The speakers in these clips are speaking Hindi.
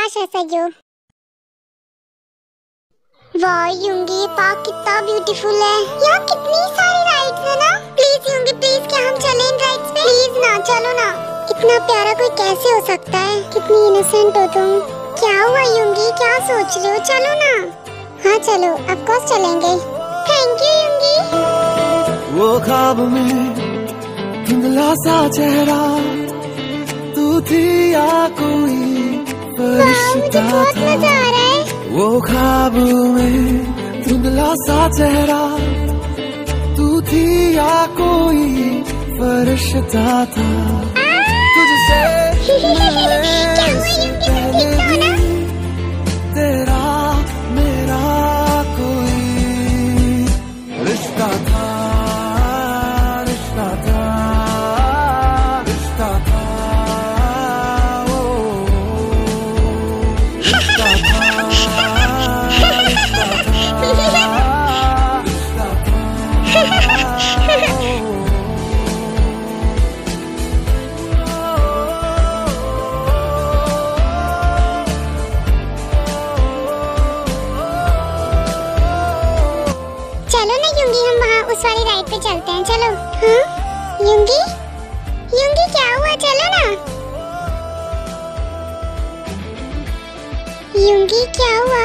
काश ऐसा ही हो। वाह युंगी, पार्क कितना ब्यूटीफुल है। यहाँ कितनी सारी राइड्स है ना। प्लीज युंगी प्लीज, क्या हम चलें इन राइड्स पे? प्लीज ना, चलो ना। इतना प्यारा कोई कैसे हो सकता है? कितनी इनोसेंट हो तुम। क्या हुआ युंगी, क्या सोच रहे हो? चलो ना। हाँ चलो, ऑफ कोर्स चलेंगे। Thank you Yoongi. वो ख्वाब में धुंधला सा चेहरा तू थी या कोई फरिश्ता था? बहुत मजा आ रहा है। वो ख्वाब में धुंधला सा चेहरा तू थी या कोई फरिश्ता था? तुझसे मिलने से पहले भी तेरा मेरा कोई रिश्ता था, रिश्ता था, रिश्ता था, ओ रिश्ता था, रिश्ता था, रिश्ता था। चलो ना युंगी, हम वहाँ उस वाली राइड पे चलते हैं। चलो। हाँ युंगी, युंगी क्या हुआ? चलो ना। युंगी क्या हुआ?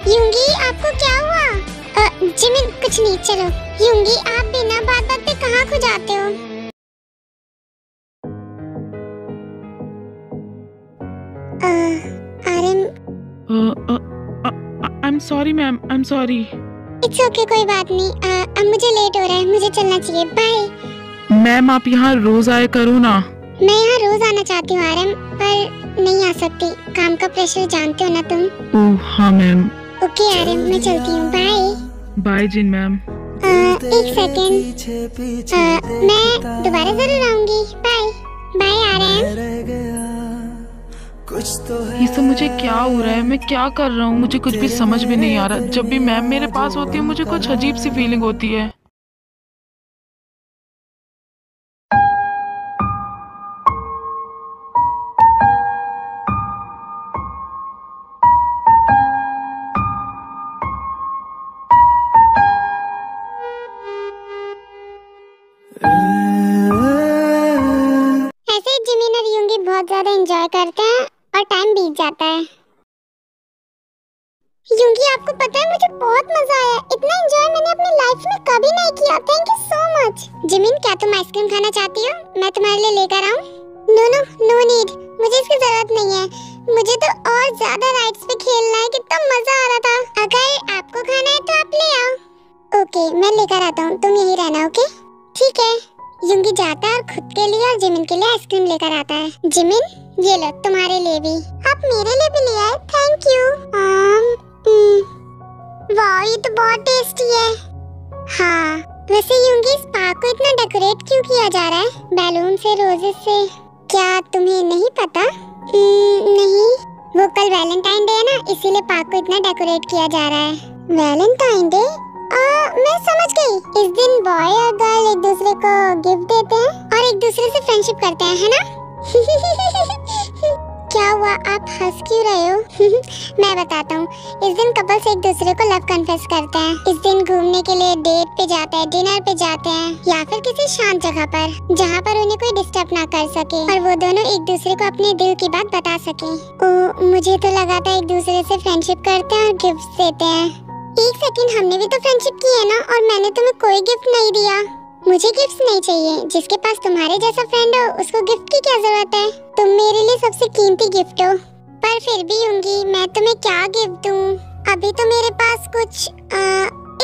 युंगी आपको क्या हुआ? जिमिन कुछ नहीं, चलो। युंगी आप बिना बात बात पे कहाँ खो जाते हो? I'm sorry ma'am, I'm sorry। It's okay, कोई बात नहीं। अब मुझे लेट हो रहा है, मुझे चलना चाहिए। बाय। मैम आप यहाँ रोज आया करो ना। मैं यहाँ रोज आना चाहती हूँ आरएम, पर नहीं आ सकती। काम का प्रेशर जानते हो ना तुम। ओह हाँ मैम। ओके आरएम, मैं चलती हूँ। बाय। Bye Jin ma'am. एक सेकेंड, मैं दोबारा जरूर आऊंगी। Bye bye RM. ये सब मुझे क्या हो रहा है? मैं क्या कर रहा हूँ? मुझे कुछ भी समझ में नहीं आ रहा। जब भी मैम मेरे पास होती है मुझे कुछ अजीब सी फीलिंग होती है। ऐसे जिमिन और युंगी बहुत ज्यादा एंजॉय करते हैं और टाइम बीत जाता है। युंगी आपको पता है मुझे बहुत मजा आया। इतना एंजॉय मैंने अपनी लाइफ में कभी नहीं किया। Thank you so much. Jimin क्या तुम आइसक्रीम खाना चाहती हो? मैं तुम्हारे लिए लेकर आऊं? नो नो नो नीड, मुझे इसकी जरूरत नहीं है। मुझे तो और ज्यादा राइड्स पे खेलना है। कितना मजा आ रहा था। अगर आपको खाना है तो आप ले आओ। ओके मैं लेकर आता हूँ, तुम यहीं रहना। ओके ठीक है। युंगी जाता है और खुद के लिए और जिमिन के लिए आइसक्रीम लेकर आता है। जिमिन ये लो तुम्हारे लिए भी। आप मेरे लिए भी ले आए, थैंक यू। वाह ये तो बहुत टेस्टी है। हाँ वैसे युंगी इस पार्क को इतना डेकोरेट क्यों किया जा रहा है? बैलून से, रोजेस से? क्या तुम्हें नहीं पता? नहीं, वो कल वैलेंटाइन डे है ना, इसीलिए पार्क को इतना डेकोरेट किया जा रहा है। Valentine day? मैं समझ गई। इस दिन बॉय और गर्ल एक दूसरे को गिफ्ट देते हैं और एक दूसरे से फ्रेंडशिप करते हैं, है ना? क्या हुआ, आप हंस क्यों रहे हो? मैं बताता हूँ। इस दिन कपल्स एक दूसरे को लव कन्फेस करते हैं। इस दिन घूमने के लिए डेट पे जाते हैं, डिनर पे जाते हैं या फिर किसी शांत जगह पर जहाँ पर उन्हें कोई डिस्टर्ब ना कर सके और वो दोनों एक दूसरे को अपने दिल की बात बता सके। मुझे तो लगा था एक दूसरे से फ्रेंडशिप करते हैं और गिफ्ट देते हैं। एक सेकंड, हमने भी तो फ्रेंडशिप की है ना, और मैंने तुम्हें कोई गिफ्ट नहीं दिया। मुझे गिफ्ट नहीं चाहिए। जिसके पास तुम्हारे जैसा फ्रेंड हो उसको गिफ्ट की क्या जरूरत है? तुम मेरे लिए सबसे कीमती गिफ्ट हो। पर फिर भी होंगी, मैं तुम्हें क्या गिफ्ट दूं? अभी तो मेरे पास कुछ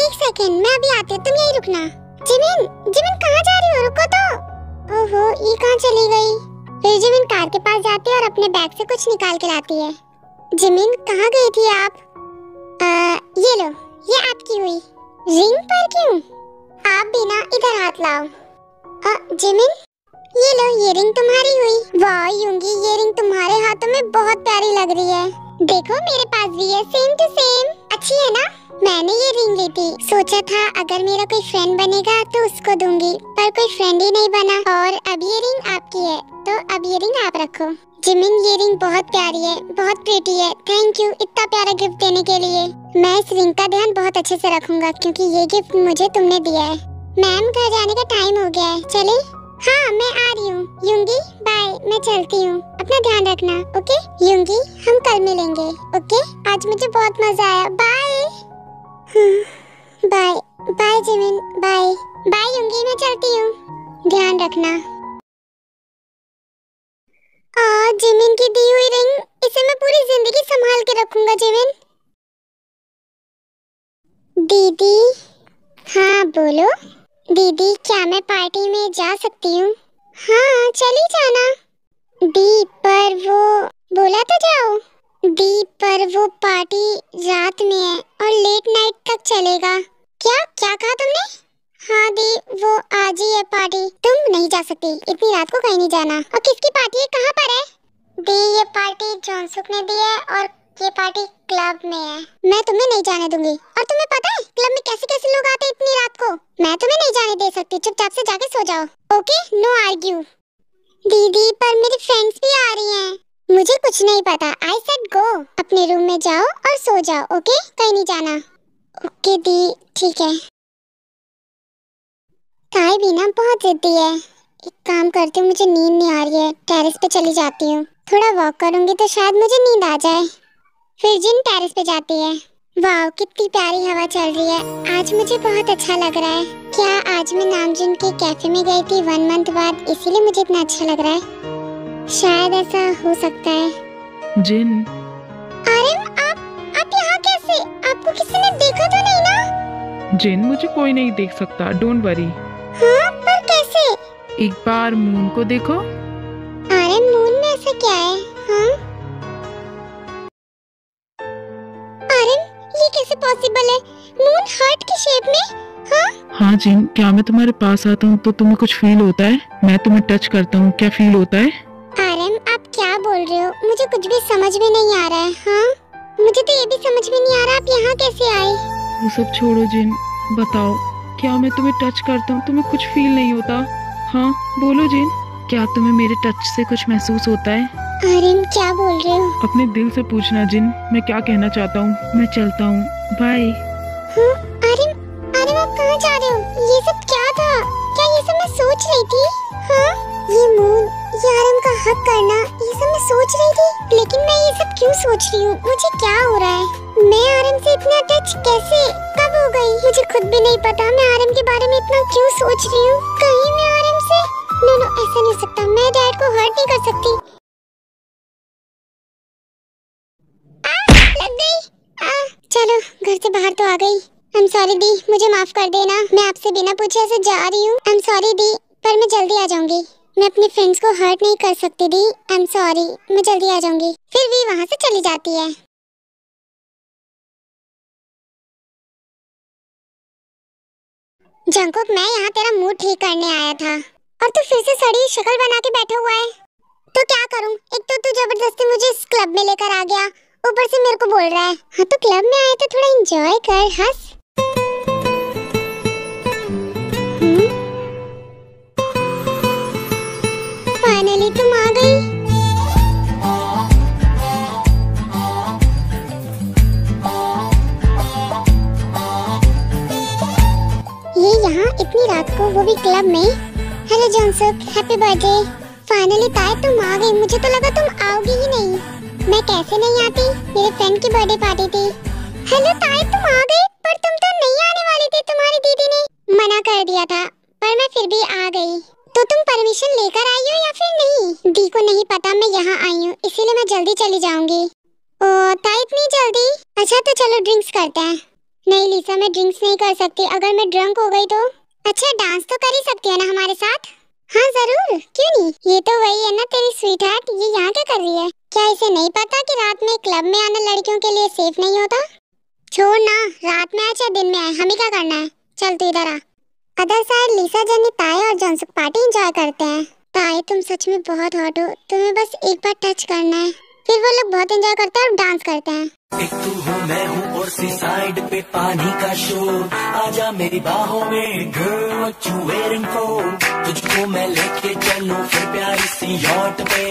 एक सेकंड, मैं अभी आती हूँ, तुम यहीं रुकना। जिमिन, जिमिन कहाँ जा रही हो? रुको तो। ओहो, ये कहाँ चली गई? फिर जिमिन कार के पास जाती है और अपने बैग से कुछ निकाल के लाती है। जिमिन कहाँ गई थी आप? ये लो, ये आपकी हुई। रिंग पर क्यों? आप भी ना इधर हाथ लाओ। जिमिन ये लो, ये रिंग तुम्हारी हुई। वाह युंगी, ये रिंग तुम्हारे हाथों में बहुत प्यारी लग रही है। देखो मेरे पास भी है, सेम टू सेम। अच्छी है ना? मैंने ये रिंग ली थी, सोचा था अगर मेरा कोई फ्रेंड बनेगा तो उसको दूंगी, पर कोई फ्रेंड ही नहीं बना और अब ये रिंग आपकी है, तो अब ये रिंग आप रखो। जिमिन ये रिंग बहुत प्यारी है, बहुत प्रीटी है। थैंक यू इतना प्यारा गिफ्ट देने के लिए। मैं इस रिंग का ध्यान बहुत अच्छे से रखूंगा क्योंकि ये गिफ्ट मुझे तुमने दिया है। मैम घर जाने का टाइम हो गया है, चले? हाँ मैं आ रही हूँ। यूंगी बाय, मैं चलती हूँ, अपना ध्यान रखना। ओके यूंगी, हम कल मिलेंगे। ओके आज मुझे बहुत मजा आया। Bye bye bye Jimin, bye bye Yoongi, मैं चलती हूँ, ध्यान रखना। जिमिन की दी हुई रिंग, इसे मैं पूरी जिंदगी संभाल के रखूंगा। जिमिन दीदी। हाँ बोलो। दीदी क्या मैं पार्टी में जा सकती हूँ? हाँ चली जाना। दी पर वो बोला तो जाओ। दी पर वो पार्टी रात में है और लेट नाइट तक चलेगा। क्या क्या कहा तुमने? हाँ दी वो आज ही है पार्टी, तुम नहीं जा सकती, इतनी रात को कहीं नहीं जाना। और किसकी पार्टी है, कहाँ पर है? दी ये पार्टी जॉनसुक ने दी है और ये पार्टी क्लब में है। मैं तुम्हें नहीं जाने दूंगी। और तुम्हें पता है क्लब में कैसे कैसे लोग आते हैं इतनी रात को? मैं तुम्हें नहीं जाने दे सकती, चुपचाप से जाके सो जाओ। Okay no argue. दीदी पर मेरी फ्रेंड्स भी आ रही हैं। मुझे कुछ नहीं पता, आई सेड गो। अपने रूम में जाओ और सो जाओ। ओके कहीं नहीं जाना। ओके दी ठीक है। ताई भी ना बहुत जिद्दी है। एक काम करती हूँ, मुझे नींद नहीं आ रही है, टेरेस पे चली जाती हूँ। थोड़ा वॉक करूंगी तो शायद मुझे नींद आ जाए। फिर जिन टेरेस पे जाती है। वाह कितनी प्यारी हवा चल रही है, आज मुझे बहुत अच्छा लग रहा है। क्या आज मैं नामजुन के कैफे में गई थी 1 मंथ बाद, इसीलिए मुझे इतना अच्छा लग रहा है। शायद ऐसा हो सकता है। जिन अरे आप यहाँ कैसे? आपको किसी ने देखा तो नहीं ना? जिन मुझे कोई नहीं देख सकता, डोंट वरी। हाँ पर कैसे? एक बार मून को देखो। अरे मून में ऐसा क्या है? हाँ अरे ये कैसे पॉसिबल है? मून हार्ट की शेप में? हाँ जिन, क्या मैं तुम्हारे पास आता हूँ तो तुम्हें कुछ फील होता है? मैं तुम्हें टच करता हूँ, क्या फील होता है? आरएम आप क्या बोल रहे हो? मुझे कुछ भी समझ में नहीं आ रहा है। हाँ मुझे तो ये भी समझ में नहीं आ रहा आप यहाँ कैसे आए? वो सब छोड़ो जिन, बताओ क्या मैं तुम्हें टच करता हूँ तुम्हें कुछ फील नहीं होता? हाँ बोलो जिन, क्या तुम्हें मेरे टच से कुछ महसूस होता है? आरएम क्या बोल रहे हो? अपने दिल से पूछना जिन, मैं क्या कहना चाहता हूँ। मैं चलता हूँ, बाय। हाँ आरएम आप कहाँ जा रहे हो? ये सब क्या था? क्या ये सब मैं सोच रही थी? हाँ ये मून, ये आरएम का हक करना, ये सब मैं सोच रही थी। लेकिन मैं ये सब क्यों सोच रही हूँ? मुझे क्या हो रहा है? मैं आरएम से इतना टच कैसे कब हो गई? मुझे खुद भी नहीं पता। मैं आरएम के बारे में इतना क्यों सोच रही हूँ? कहीं मैं आरएम से नो ऐसा नहीं हो सकता। मैं डैड को हर्ट नहीं कर सकती। लग गई। चलो घर से बाहर तो आ गई। आई एम सॉरी दी, मुझे माफ कर देना। मैं आपसे बिना पूछे ऐसे जा रही हूँ। आई एम सॉरी दी, पर मैं जल्दी आ जाऊंगी। मैं अपने फ्रेंड्स को हर्ट नहीं कर सकती दी। आई एम सॉरी, मैं जल्दी आ जाऊंगी। फिर भी वहाँ से चली जाती है। जंकुक मैं यहाँ तेरा मूड ठीक करने आया था और तू फिर से सड़ी शक्ल बना के बैठा हुआ है। तो क्या करूँ? एक तो तू जबरदस्ती मुझे इस क्लब में लेकर आ गया, ऊपर से मेरे को बोल रहा है। हाँ तो क्लब में आए तो थोड़ा एंजॉय कर, हंस। फाइनली तुम आ गई। ये यहाँ इतनी रात को, वो भी क्लब में। Hello Jongsuk, happy birthday. Finally Tae तुम आ गई, मुझे तो लगा तुम आओगी ही नहीं। मैं कैसे नहीं आती, मेरे फ्रेंड की बर्थडे पार्टी थी। हेलो ताई तुम आ गई, पर तुम तो नहीं आने वाली थी, तुम्हारी दीदी ने मना कर दिया था, पर मैं फिर भी आ गई। तो तुम परमिशन लेकर आई हो या फिर नहीं? दी को नहीं पता मैं यहाँ आई हूँ, इसीलिए मैं जल्दी चली जाऊंगी। ओ ताई इतनी जल्दी? अच्छा तो चलो ड्रिंक्स करते हैं। नहीं लिसा मैं ड्रिंक्स नहीं कर सकती, अगर मैं ड्रंक हो गई तो। अच्छा डांस तो कर ही सकती हो ना हमारे साथ? हाँ जरूर, क्यों नहीं। ये तो वही है ना तेरी स्वीट हार्ट, ये यहाँ क्या कर रही है? क्या इसे नहीं पता कि रात में क्लब में आना लड़कियों के लिए सेफ नहीं होता? छोड़ ना, रात में आए चाहे दिन में आए, हमें क्या करना है। चल तू इधर आ। अदर साइड लिसा जनी ताई और जॉनसुक पार्टी एंजॉय करते हैं। ताई तुम सच में बहुत हॉट हो, तुम्हें बस एक बार टच करना है, फिर वो लोग लोग बहुत एंजॉय करते हैं और डांस करते हैं। एक तू हो मैं हूँ और सी साइड पे पानी का शोर, आजा मेरी बाहों में girl what you waiting for, तुझको मैं लेके चलूं फिर प्यारी सी यॉट पे,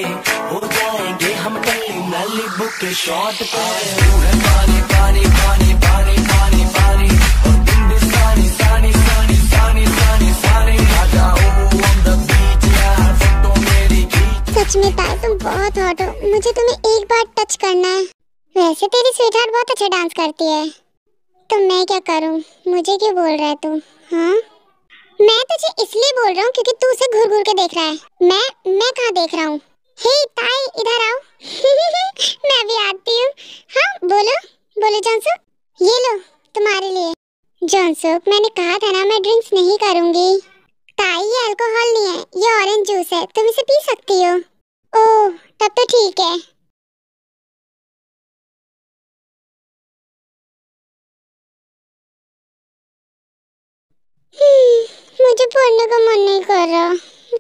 हो जाएंगे हम कल मैलिबू के शॉट पे। तू है पानी पानी पानी पानी पानी पानी और तुम भी सानी सानी सानी सानी सानी सानी, आ जाओ on the beach यार फोटो मेरी खींच। सच में ताई तुम बहुत हॉट हो, मुझे तुम्हें एक बार टच करना है। वैसे तेरी स्वीटहार्ट बहुत अच्छा डांस करती है, तो मैं क्या करूं? मुझे क्यों बोल रहा है तू? हाँ, मैं तुझे इसलिए बोल रहा हूँ क्योंकि तू उसे घूर घूर के देख रहा है। मैं कहाँ देख रहा हूँ? हे ताई इधर आओ। मैं भी आती हूँ। हाँ बोलो बोलो जॉनसुक, ये लो तुम्हारे लिए। जॉनसुक मैंने कहा था ना मैं ड्रिंक्स नहीं करूँगी। ताई ये अल्कोहल नहीं है, ये ऑरेंज जूस है, तुम इसे पी सकती हो। ओह तब तो ठीक है। मुझे पढ़ने का मन नहीं कर रहा,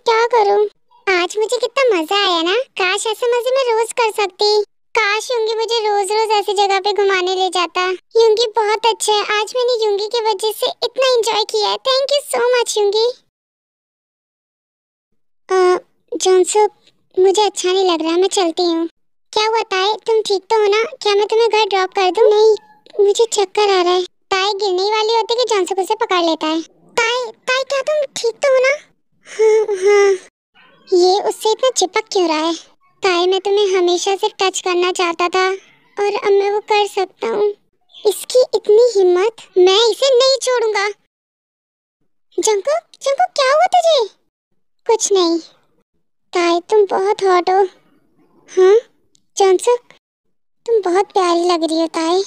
क्या करूं? आज मुझे कितना मजा आया ना, काश ऐसे मजे मैं रोज कर सकती। काश युंगी मुझे रोज रोज ऐसी जगह पे घुमाने ले जाता। युंगी बहुत अच्छा है, आज मैंने युंगी की वजह से इतना एंजॉय किया है। Thank you so much Yoongi. Jongsuk मुझे अच्छा नहीं लग रहा, मैं चलती हूँ। क्या हुआ ताई, तुम ठीक तो हो ना? क्या मैं तुम्हें घर ड्रॉप कर दूँ? नहीं मुझे चक्कर आ रहा है। ताई गिरने वाली होती कि जॉनसुक उसे पकड़ लेता है। ताई ताई क्या तुम ठीक तो हो ना? हाँ हाँ, ये उससे इतना चिपक क्यों रहा है? ताई मैं तुम्हें हमेशा सिर्फ टच करना चाहता था और अब मैं वो कर सकता हूँ। इसकी इतनी हिम्मत, मैं इसे नहीं छोड़ूंगा। जंकुक जंकुक क्या हुआ तुझे? कुछ नहीं। ताई तुम बहुत हॉट हो। हाँ जॉनसुक तुम बहुत प्यारी लग रही हो ताई।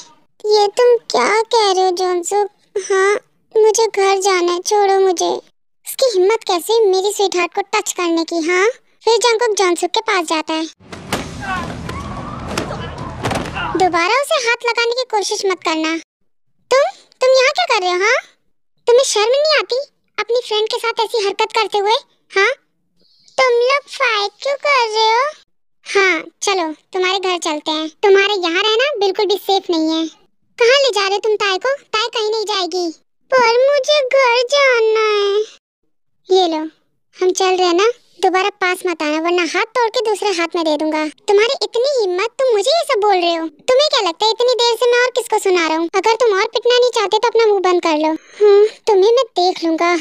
ये तुम क्या कह रहे हो जॉनसुक? हाँ मुझे घर जाना है, छोड़ो मुझे। उसकी हिम्मत कैसे मेरी स्वीटहार्ट को टच करने की? हाँ फिर जंकुक जॉनसुक के पास जाता है। दोबारा उसे हाथ लगाने की कोशिश मत करना। तुम यहाँ क्या कर रहे हो? हाँ तुम्हें शर्म नहीं आती अपनी फ्रेंड के साथ ऐसी हरकत करते हुए? हाँ तुम लोग फाइट क्यों कर रहे हो? हाँ चलो तुम्हारे घर चलते हैं, तुम्हारे यहाँ रहना बिल्कुल भी सेफ नहीं है। कहाँ ले जा रहे हो तुम ताई को? ताई कहीं नहीं जाएगी। पर मुझे घर जाना है। ये लो हम चल रहे हैं ना, दोबारा पास मत आना वरना हाथ तोड़ के दूसरे हाथ में दे दूंगा। तुम्हारी इतनी हिम्मत, तुम मुझे ये सब बोल रहे हो? तुम्हें क्या लगता है इतनी देर से मैं और किसको सुना रहा हूँ? अगर तुम और पिटना नहीं चाहते तो अपना मुंह बंद कर लो। तुम्हें मैं देख लूंगा।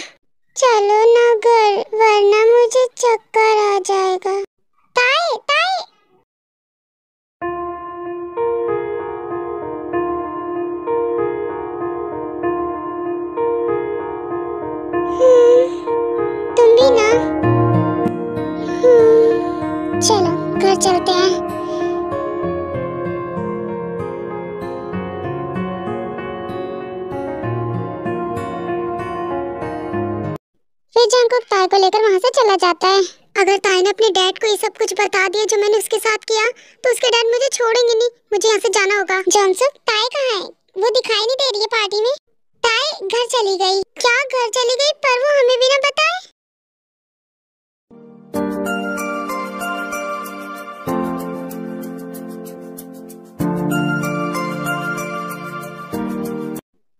चलो ना घर, वरना मुझे चक्कर आ जाएगा। ताई ताई तुम भी ना? चलो घर चलते हैं। फिर जंकुक ताई को लेकर वहाँ से चला जाता है। अगर ताई ने अपने डैड को ये सब कुछ बता दिया जो मैंने उसके साथ किया, तो उसके डैड मुझे छोड़ेंगे नहीं। मुझे यहाँ से जाना होगा। जॉनसुक ताई कहाँ है? वो दिखाई नहीं दे रही है पार्टी में। ताई घर चली गई। क्या घर चली गई? पर वो हमें भी ना बताए।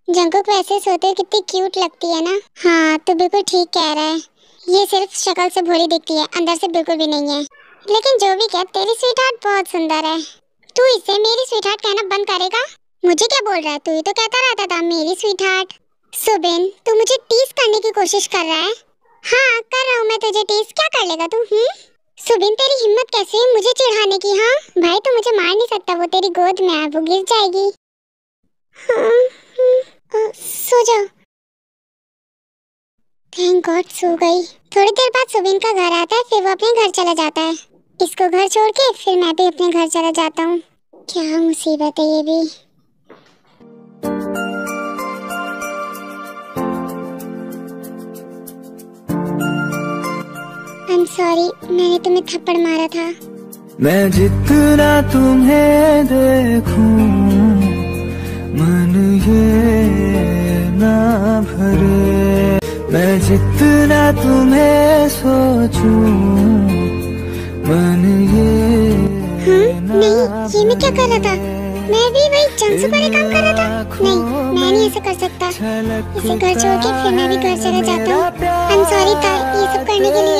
जंकुक वैसे सोते कितनी क्यूट लगती है ना? हाँ तो बिल्कुल ठीक कह रहा है। ये सिर्फ शक्ल से भोली दिखती है, अंदर से बिल्कुल भी नहीं है। लेकिन जो भी कह, तेरी स्वीटहार्ट बहुत सुंदर है। तू इससे मेरी स्वीटहार्ट कहना बंद करेगा? मुझे क्या बोल रहा है? तू ही तो कहता रहता था मेरी स्वीटहार्ट। सुबिन तू मुझे टीज करने की कोशिश कर रहा है? हाँ कर रहा हूँ मैं तुझे टीज। क्या कर लेगा तू? सुबिन तेरी हिम्मत कैसे है मुझे चिढ़ाने की? हाँ भाई तू मुझे मार नहीं सकता, वो तेरी गोद में है, वो गिर जाएगी। सो जाओ। थैंक गॉड सो गई। थोड़ी देर बाद सुबिन का घर आता है, फिर वो अपने घर चला जाता है। इसको घर छोड़ के फिर मैं भी अपने घर चला जाता हूँ। क्या मुसीबत है ये भी। आई एम सॉरी, मैंने तुम्हें थप्पड़ मारा था। मैं जितना तुम्हें देखूं मन ये ना भरे, मैं जितना तुम्हें सोचूं मन ये नहीं ये मैं क्या कर रहा था? मैं भी वही चंसू वाले काम कर रहा था। नहीं, मैं नहीं ऐसा कर सकता। इसे घर छोड़ के फिर मैं भी घर चला जाता हूँ। आई एम सॉरी तार, ये सब करने के लिए